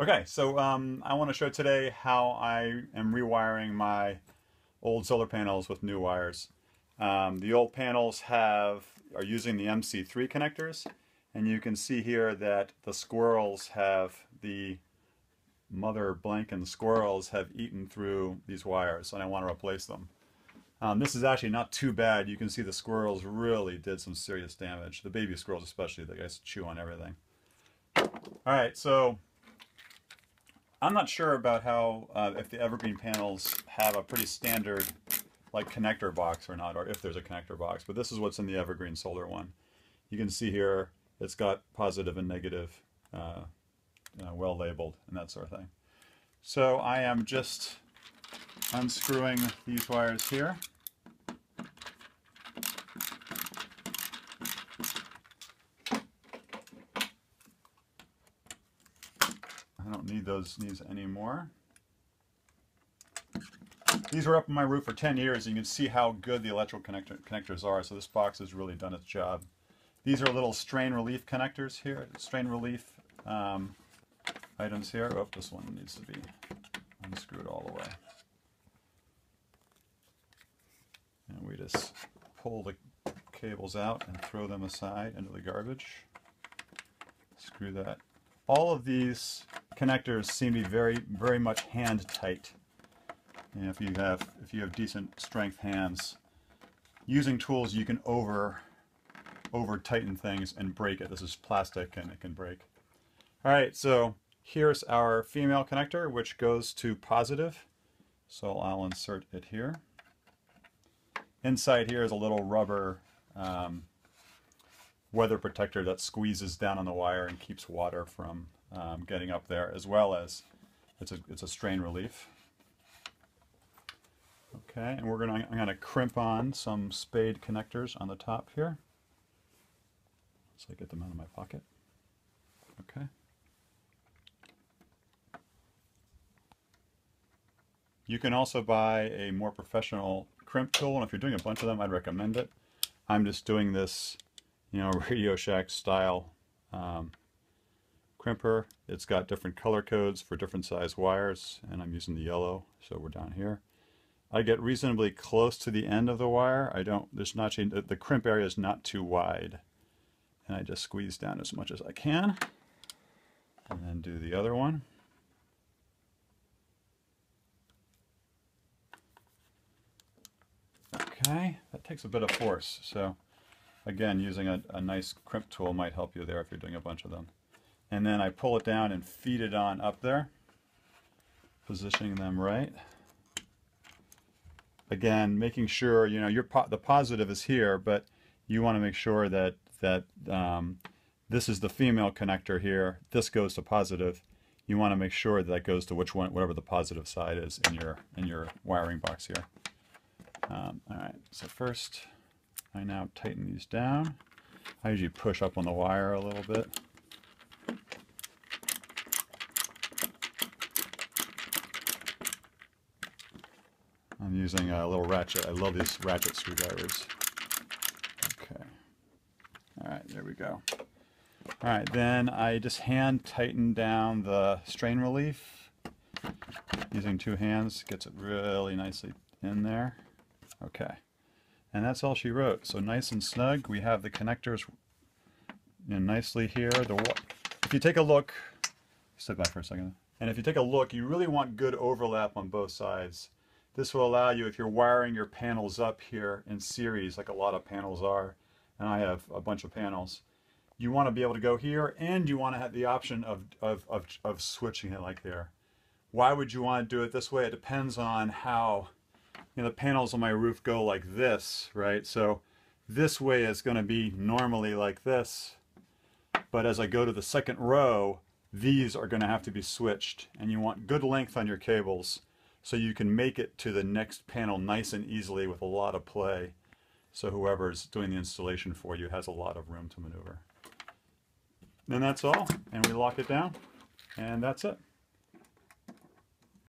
Okay, so I want to show today how I am rewiring my old solar panels with new wires. The old panels are using the MC3 connectors, and you can see here that the squirrels have the mother blanking squirrels have eaten through these wires, and I want to replace them. This is actually not too bad. You can see the squirrels really did some serious damage. The baby squirrels especially, the guys chew on everything. All right, so I'm not sure about how, if the evergreen panels have a pretty standard like connector box or not, or if there's a connector box, but this is what's in the evergreen solar one. You can see here it's got positive and negative, well labeled and that sort of thing. So I am just unscrewing these wires here. I don't need those anymore. These were up on my roof for 10 years, and you can see how good the electrical connectors are, so this box has really done its job. These are little strain relief connectors here, strain relief items here. Oh, this one needs to be unscrewed all the way. And we just pull the cables out and throw them aside into the garbage. Screw that. All of these connectors seem to be very much hand tight. And if you have decent strength hands, using tools you can over tighten things and break it. This is plastic and it can break. All right, so here's our female connector, which goes to positive. So I'll insert it here. Inside here is a little rubber weather protector that squeezes down on the wire and keeps water from getting up there, as well as it's a strain relief. Okay, and I'm gonna crimp on some spade connectors on the top here. So I get them out of my pocket. Okay. You can also buy a more professional crimp tool, and if you're doing a bunch of them, I'd recommend it. I'm just doing this, Radio Shack style crimper. It's got different color codes for different size wires, and I'm using the yellow, so we're down here. I get reasonably close to the end of the wire. The crimp area is not too wide. And I just squeeze down as much as I can. And then do the other one. Okay, that takes a bit of force. So again, using a nice crimp tool might help you there if you're doing a bunch of them. And then I pull it down and feed it on up there, positioning them right. Again, making sure the positive is here, but you want to make sure that this is the female connector here. This goes to positive. You want to make sure that goes to whatever the positive side is in your wiring box here. All right. So first, I now tighten these down. I usually push up on the wire a little bit. I'm using a little ratchet. I love these ratchet screwdrivers. Okay. All right, there we go. All right, then I just hand tighten down the strain relief. Using two hands, gets it really nicely in there. Okay. And that's all she wrote. So nice and snug. We have the connectors nicely here. If you take a look, step back for a second. And if you take a look, you really want good overlap on both sides. This will allow you, if you're wiring your panels up here in series, like a lot of panels are, and I have a bunch of panels, you want to be able to go here, and you want to have the option of switching it like there. Why would you want to do it this way? It depends on how, the panels on my roof go like this, right? So this way is going to be normally like this, but as I go to the second row, these are going to have to be switched, and you want good length on your cables, so you can make it to the next panel nice and easily with a lot of play. So whoever's doing the installation for you has a lot of room to maneuver. Then that's all, and we lock it down, and that's it.